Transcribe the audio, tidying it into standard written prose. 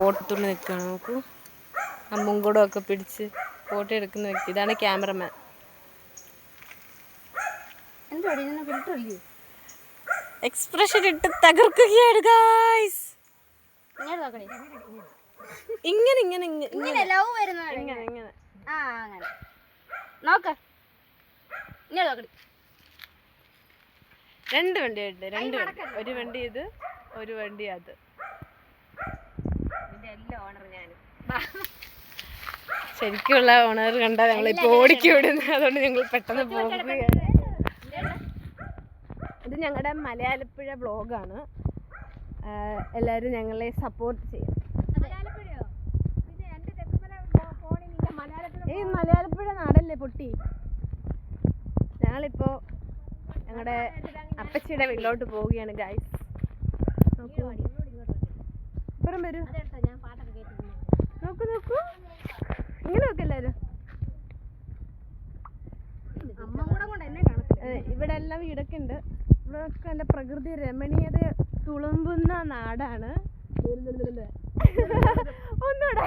ഫോട്ടോയിൽ നിൽക്കുകയാണ്. നോക്കൂ, അമ്മും കൂടെ ഒക്കെ പിടിച്ച് ഫോട്ടോ എടുക്കുന്ന വ്യക്തി. ഇതാണ് ക്യാമറമാൻ. എക്സ്പ്രഷൻ ഇട്ട് തകർക്കുകയാണ് ഗായ്സ്. ഇങ്ങനെ ഇങ്ങനെ ഇങ്ങനെ ലവ് വരുന്നത് ഇങ്ങനെ ഇങ്ങനെ അങ്ങനെ നോക്ക്. രണ്ട് വണ്ടിയുണ്ട്, രണ്ട് വണ്ടി. ഒരു വണ്ടി ഇത്, ഒരു വണ്ടി അത്. ശരിക്കുള്ള ഓണർ കണ്ടാൽ ഞങ്ങളിപ്പോൾ ഓടിക്കി വിടുന്നത്. അതുകൊണ്ട് ഞങ്ങൾ പെട്ടെന്ന് പോകുകയാണ്. ഇത് ഞങ്ങളുടെ മലയാളപ്പുഴ വ്ളോഗാണ്. എല്ലാവരും ഞങ്ങളെ സപ്പോർട്ട് ചെയ്യും. ഈ മലയാളപ്പുഴ നാടല്ലേ പൊട്ടി. ഞങ്ങളിപ്പോൾ ഞങ്ങളുടെ അപ്പച്ചിയുടെ വീട്ടിലോട്ട് പോവുകയാണ് ഗായ്സ്. ഇപ്പുറം വരൂ, നോക്കൂ നോക്കൂ, ഇങ്ങനെ നോക്ക് എല്ലാവരും. ഇവിടെ എല്ലാം വീടൊക്കെ ഉണ്ട്. ഇവിടെ ഒക്കെ നല്ല പ്രകൃതി രമണീയത തുളുമ്പുന്ന നാടാണ്. ഒന്നുകൂടെ